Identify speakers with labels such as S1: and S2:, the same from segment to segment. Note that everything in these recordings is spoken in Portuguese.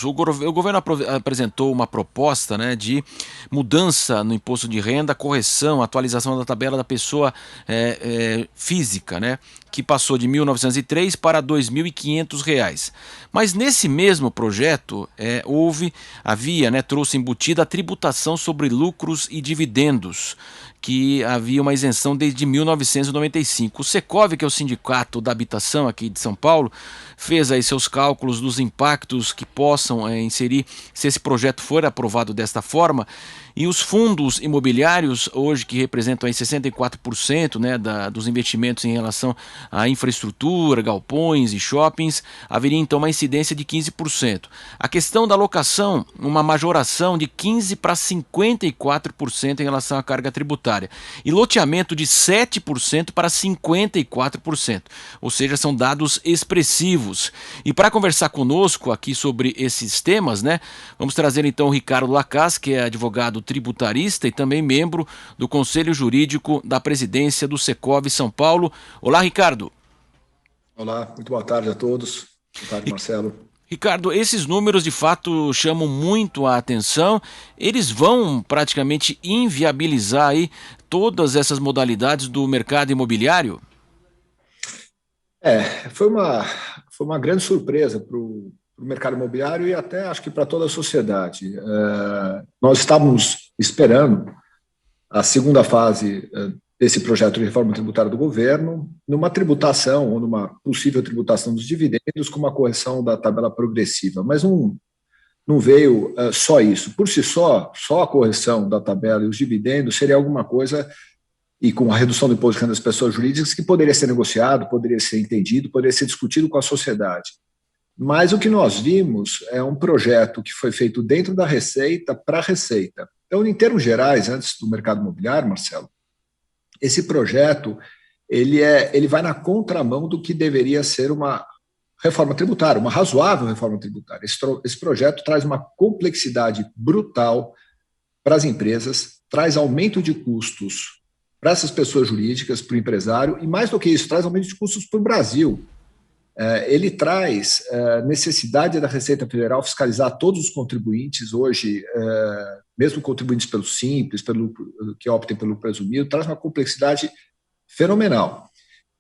S1: O governo apresentou uma proposta, né, de mudança no imposto de renda, correção, atualização da tabela da pessoa física, né, que passou de 1.903 para R$ 2.500. Mas nesse mesmo projeto havia, né, trouxe embutida a tributação sobre lucros e dividendos, que havia uma isenção desde 1995. O Secov, que é o sindicato da habitação aqui de São Paulo, fez aí seus cálculos dos impactos que possam inserir se esse projeto for aprovado desta forma. E os fundos imobiliários, hoje que representam aí 64%, né, dos investimentos em relação à infraestrutura, galpões e shoppings, haveria então uma incidência de 15%. A questão da locação, uma majoração de 15% para 54% em relação à carga tributária. E loteamento de 7% para 54%. Ou seja, são dados expressivos. E para conversar conosco aqui sobre esses temas, né, vamos trazer então o Ricardo Lacaz, que é advogado tributarista e também membro do Conselho Jurídico da Presidência do Secov São Paulo. Olá, Ricardo.
S2: Olá, muito boa tarde a todos. Boa tarde, Marcelo.
S1: Ricardo, esses números de fato chamam muito a atenção. Eles vão praticamente inviabilizar aí todas essas modalidades do mercado imobiliário?
S2: É, foi uma grande surpresa para o mercado imobiliário e até acho que para toda a sociedade. Nós estávamos esperando a segunda fase desse projeto de reforma tributária do governo, numa tributação ou numa possível tributação dos dividendos com uma correção da tabela progressiva, mas não veio só isso. Por si só a correção da tabela e os dividendos seria alguma coisa, e com a redução do imposto de renda das pessoas jurídicas, que poderia ser negociado, poderia ser entendido, poderia ser discutido com a sociedade. Mas o que nós vimos é um projeto que foi feito dentro da Receita para a Receita. Então, em termos gerais, antes do mercado imobiliário, Marcelo, esse projeto ele vai na contramão do que deveria ser uma reforma tributária, uma razoável reforma tributária. Esse projeto traz uma complexidade brutal para as empresas, traz aumento de custos para essas pessoas jurídicas, para o empresário, e mais do que isso, traz aumento de custos para o Brasil. Ele traz necessidade da Receita Federal fiscalizar todos os contribuintes hoje, mesmo contribuintes pelo Simples, que optem pelo presumido, traz uma complexidade fenomenal.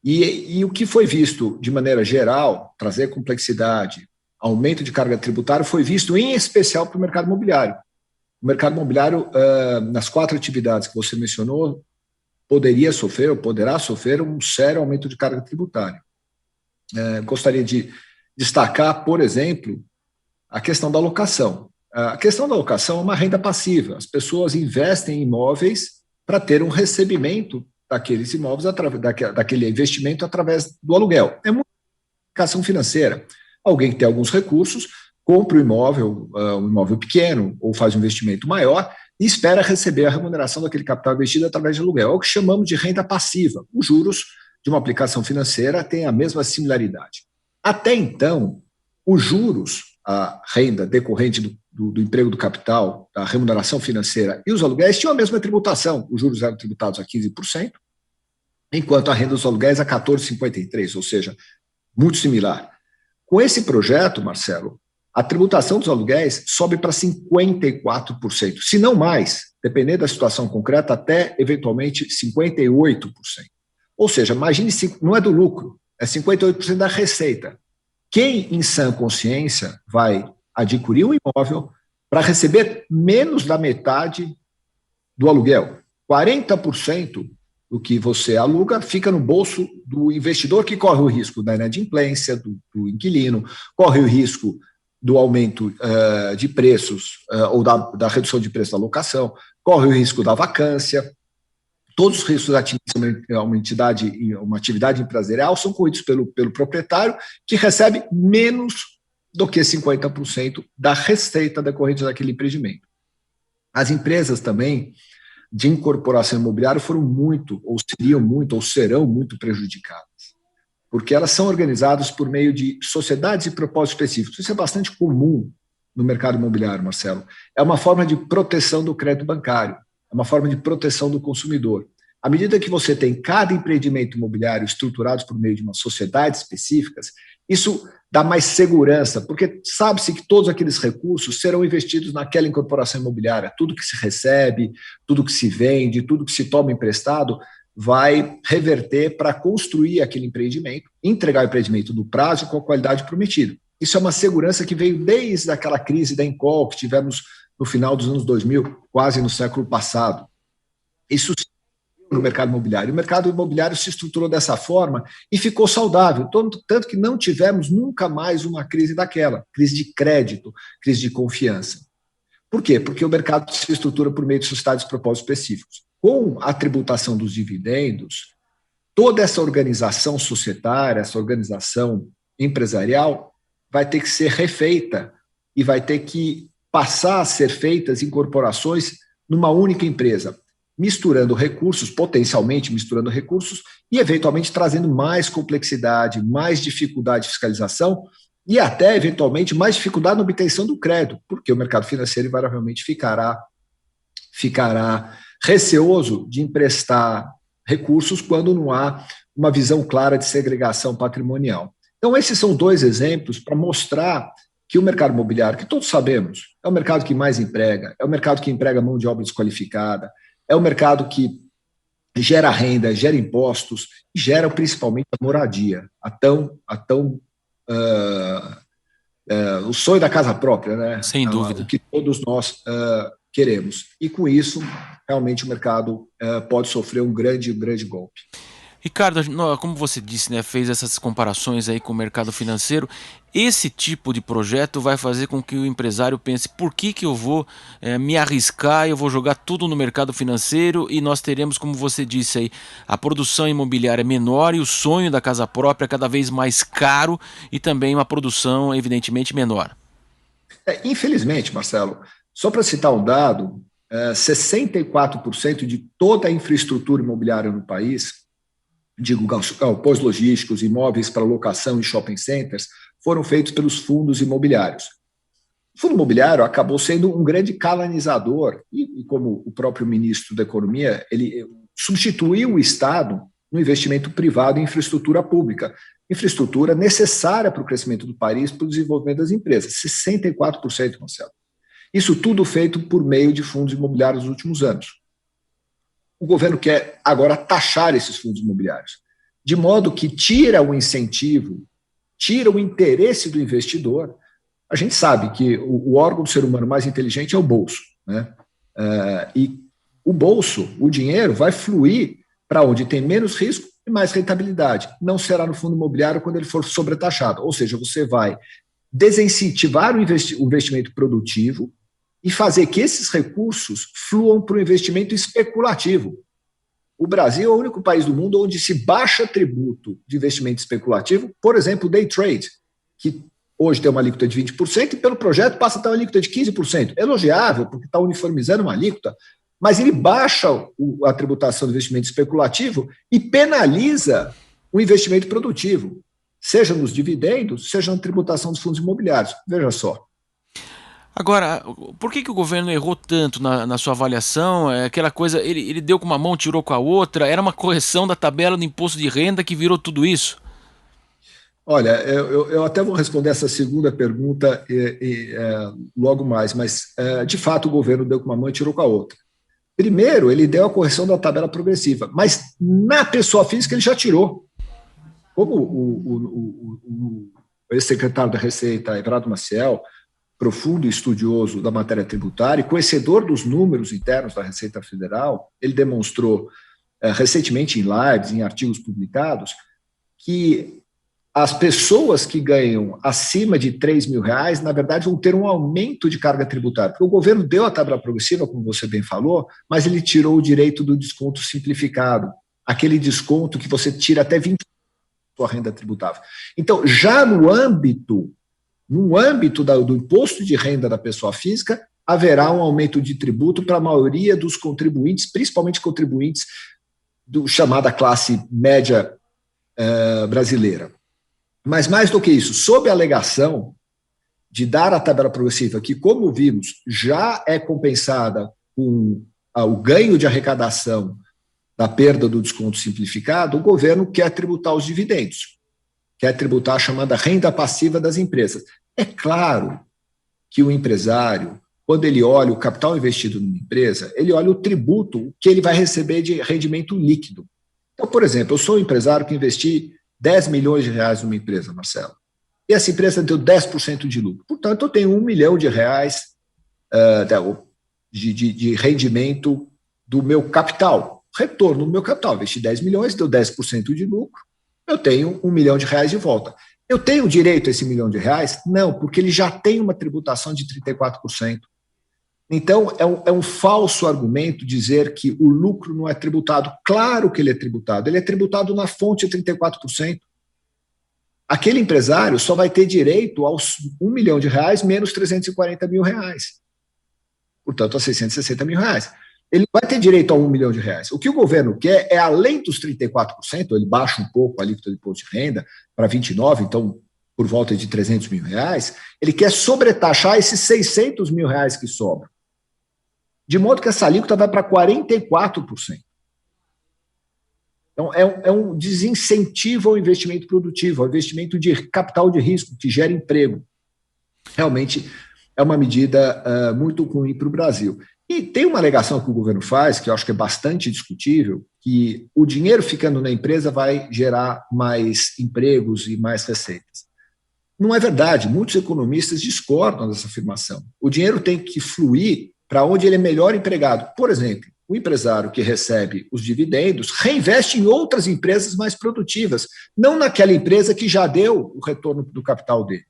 S2: E o que foi visto de maneira geral, trazer complexidade, aumento de carga tributária, foi visto em especial para o mercado imobiliário. O mercado imobiliário, nas 4 atividades que você mencionou, poderia sofrer ou poderá sofrer um sério aumento de carga tributária. Gostaria de destacar, por exemplo, a questão da locação. A questão da locação é uma renda passiva. As pessoas investem em imóveis para ter um recebimento daqueles imóveis, daquele investimento através do aluguel. É uma aplicação financeira. Alguém que tem alguns recursos, compra um imóvel pequeno ou faz um investimento maior e espera receber a remuneração daquele capital investido através de aluguel. É o que chamamos de renda passiva. Os juros de uma aplicação financeira têm a mesma similaridade. Até então, os juros, a renda decorrente do emprego do capital, da remuneração financeira e os aluguéis tinham a mesma tributação. Os juros eram tributados a 15%, enquanto a renda dos aluguéis a 14,53%, ou seja, muito similar. Com esse projeto, Marcelo, a tributação dos aluguéis sobe para 54%, se não mais, dependendo da situação concreta, até eventualmente 58%. Ou seja, imagine, não é do lucro, é 58% da receita. Quem, em sã consciência, vai adquirir um imóvel para receber menos da metade do aluguel? 40% do que você aluga fica no bolso do investidor, que corre o risco da inadimplência, do inquilino, corre o risco do aumento de preços ou da redução de preço da locação, corre o risco da vacância. Todos os riscos atingem uma atividade empresarial são corridos pelo proprietário, que recebe menos do que 50% da receita decorrente daquele empreendimento. As empresas também de incorporação imobiliária foram muito, ou seriam muito, ou serão muito prejudicadas, porque elas são organizadas por meio de sociedades e propósitos específicos. Isso é bastante comum no mercado imobiliário, Marcelo. É uma forma de proteção do crédito bancário, é uma forma de proteção do consumidor. À medida que você tem cada empreendimento imobiliário estruturado por meio de uma sociedade específicas, isso dá mais segurança, porque sabe-se que todos aqueles recursos serão investidos naquela incorporação imobiliária. Tudo que se recebe, tudo que se vende, tudo que se toma emprestado vai reverter para construir aquele empreendimento, entregar o empreendimento no prazo e com a qualidade prometida. Isso é uma segurança que veio desde aquela crise da Encol que tivemos no final dos anos 2000, quase no século passado. Isso no mercado imobiliário. O mercado imobiliário se estruturou dessa forma e ficou saudável, tanto que não tivemos nunca mais uma crise daquela, crise de crédito, crise de confiança. Por quê? Porque o mercado se estrutura por meio de sociedades de propósitos específicos. Com a tributação dos dividendos, toda essa organização societária, essa organização empresarial, vai ter que ser refeita e vai ter que passar a ser feitas incorporações numa única empresa, misturando recursos, potencialmente misturando recursos, e eventualmente trazendo mais complexidade, mais dificuldade de fiscalização e até, eventualmente, mais dificuldade na obtenção do crédito, porque o mercado financeiro invariavelmente ficará receoso de emprestar recursos quando não há uma visão clara de segregação patrimonial. Então, esses são dois exemplos para mostrar que o mercado imobiliário, que todos sabemos, é o mercado que mais emprega, é o mercado que emprega mão de obra desqualificada, é o mercado que gera renda, gera impostos e gera principalmente a moradia, o sonho da casa própria, né?
S1: Sem dúvida.
S2: O que todos nós queremos. E com isso, realmente o mercado pode sofrer um grande golpe.
S1: Ricardo, como você disse, né, fez essas comparações aí com o mercado financeiro. Esse tipo de projeto vai fazer com que o empresário pense: por que eu vou me arriscar, eu vou jogar tudo no mercado financeiro e nós teremos, como você disse aí, a produção imobiliária menor e o sonho da casa própria cada vez mais caro e também uma produção evidentemente menor.
S2: Infelizmente, Marcelo, só para citar um dado, 64% de toda a infraestrutura imobiliária no país, digo, galpões logísticos, imóveis para locação e shopping centers, foram feitos pelos fundos imobiliários. O fundo imobiliário acabou sendo um grande canalizador, e como o próprio ministro da Economia, ele substituiu o Estado no investimento privado em infraestrutura pública, infraestrutura necessária para o crescimento do país, para o desenvolvimento das empresas, 64%, Marcelo. Isso tudo feito por meio de fundos imobiliários nos últimos anos. O governo quer agora taxar esses fundos imobiliários, de modo que tira o incentivo, tira o interesse do investidor. A gente sabe que o órgão do ser humano mais inteligente é o bolso, né? E o bolso, o dinheiro, vai fluir para onde tem menos risco e mais rentabilidade. Não será no fundo imobiliário quando ele for sobretaxado. Ou seja, você vai desincentivar o investimento produtivo e fazer que esses recursos fluam para o investimento especulativo. O Brasil é o único país do mundo onde se baixa tributo de investimento especulativo, por exemplo, o day trade, que hoje tem uma alíquota de 20% e pelo projeto passa a ter uma alíquota de 15%. Elogiável, porque está uniformizando uma alíquota, mas ele baixa a tributação do investimento especulativo e penaliza o investimento produtivo, seja nos dividendos, seja na tributação dos fundos imobiliários. Veja só.
S1: Agora, por que o governo errou tanto na sua avaliação? Aquela coisa, ele deu com uma mão, tirou com a outra, era uma correção da tabela do imposto de renda que virou tudo isso?
S2: Olha, eu até vou responder essa segunda pergunta logo mais, mas de fato o governo deu com uma mão e tirou com a outra. Primeiro, ele deu a correção da tabela progressiva, mas na pessoa física ele já tirou. Como o ex-secretário da Receita, Everardo Maciel, profundo estudioso da matéria tributária e conhecedor dos números internos da Receita Federal, ele demonstrou recentemente em lives, em artigos publicados, que as pessoas que ganham acima de R$3.000, na verdade, vão ter um aumento de carga tributária, porque o governo deu a tabela progressiva, como você bem falou, mas ele tirou o direito do desconto simplificado, aquele desconto que você tira até 20% da sua renda tributável. Então, já no âmbito do imposto de renda da pessoa física, haverá um aumento de tributo para a maioria dos contribuintes, principalmente contribuintes do chamada classe média brasileira. Mas mais do que isso, sob a alegação de dar a tabela progressiva, que, como vimos, já é compensada com o ganho de arrecadação da perda do desconto simplificado, o governo quer tributar os dividendos. quer tributar a chamada renda passiva das empresas. É claro que o empresário, quando ele olha o capital investido numa empresa, ele olha o tributo que ele vai receber de rendimento líquido. Então, por exemplo, eu sou um empresário que investi 10 milhões de reais numa empresa, Marcelo, e essa empresa deu 10% de lucro. Portanto, eu tenho 1 milhão de reais de rendimento do meu capital, retorno do meu capital. Investi 10 milhões, deu 10% de lucro, eu tenho 1 milhão de reais de volta. Eu tenho direito a esse 1 milhão de reais? Não, porque ele já tem uma tributação de 34%. Então, é um falso argumento dizer que o lucro não é tributado. Claro que ele é tributado na fonte a 34%. Aquele empresário só vai ter direito aos 1 milhão de reais menos 340 mil reais. Portanto, a 660 mil reais. Ele vai ter direito a 1 milhão de reais. O que o governo quer é, além dos 34%, ele baixa um pouco a alíquota de imposto de renda para 29%, então por volta de 300 mil reais, ele quer sobretaxar esses 600 mil reais que sobram. De modo que essa alíquota vai para 44%. Então, é um desincentivo ao investimento produtivo, ao investimento de capital de risco, que gera emprego. Realmente é uma medida muito ruim para o Brasil. E tem uma alegação que o governo faz, que eu acho que é bastante discutível, que o dinheiro ficando na empresa vai gerar mais empregos e mais receitas. Não é verdade, muitos economistas discordam dessa afirmação. O dinheiro tem que fluir para onde ele é melhor empregado. Por exemplo, o empresário que recebe os dividendos reinveste em outras empresas mais produtivas, não naquela empresa que já deu o retorno do capital dele.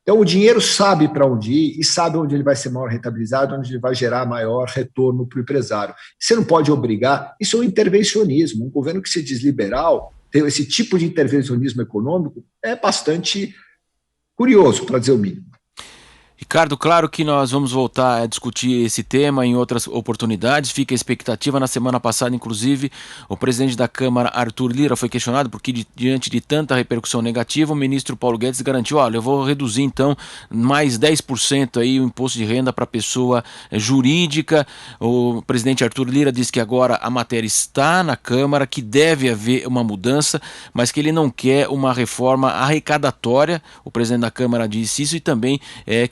S2: Então, o dinheiro sabe para onde ir e sabe onde ele vai ser maior rentabilizado, onde ele vai gerar maior retorno para o empresário. Você não pode obrigar, isso é um intervencionismo. Um governo que se diz liberal, tem esse tipo de intervencionismo econômico, é bastante curioso, para dizer o mínimo.
S1: Ricardo, claro que nós vamos voltar a discutir esse tema em outras oportunidades. Fica a expectativa. Na semana passada, inclusive, o presidente da Câmara, Arthur Lira, foi questionado porque, diante de tanta repercussão negativa, o ministro Paulo Guedes garantiu: olha, eu vou reduzir então mais 10% aí o imposto de renda para pessoa jurídica. O presidente Arthur Lira disse que agora a matéria está na Câmara, que deve haver uma mudança, mas que ele não quer uma reforma arrecadatória. O presidente da Câmara disse isso, e também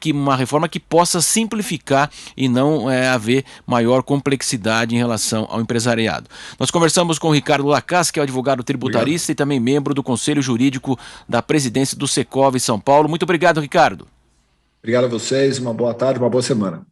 S1: que uma reforma que possa simplificar e não haver maior complexidade em relação ao empresariado. Nós conversamos com o Ricardo Lacaz, que é o advogado tributarista e também membro do Conselho Jurídico da Presidência do Secov São Paulo. Muito obrigado, Ricardo.
S2: Obrigado a vocês, uma boa tarde, uma boa semana.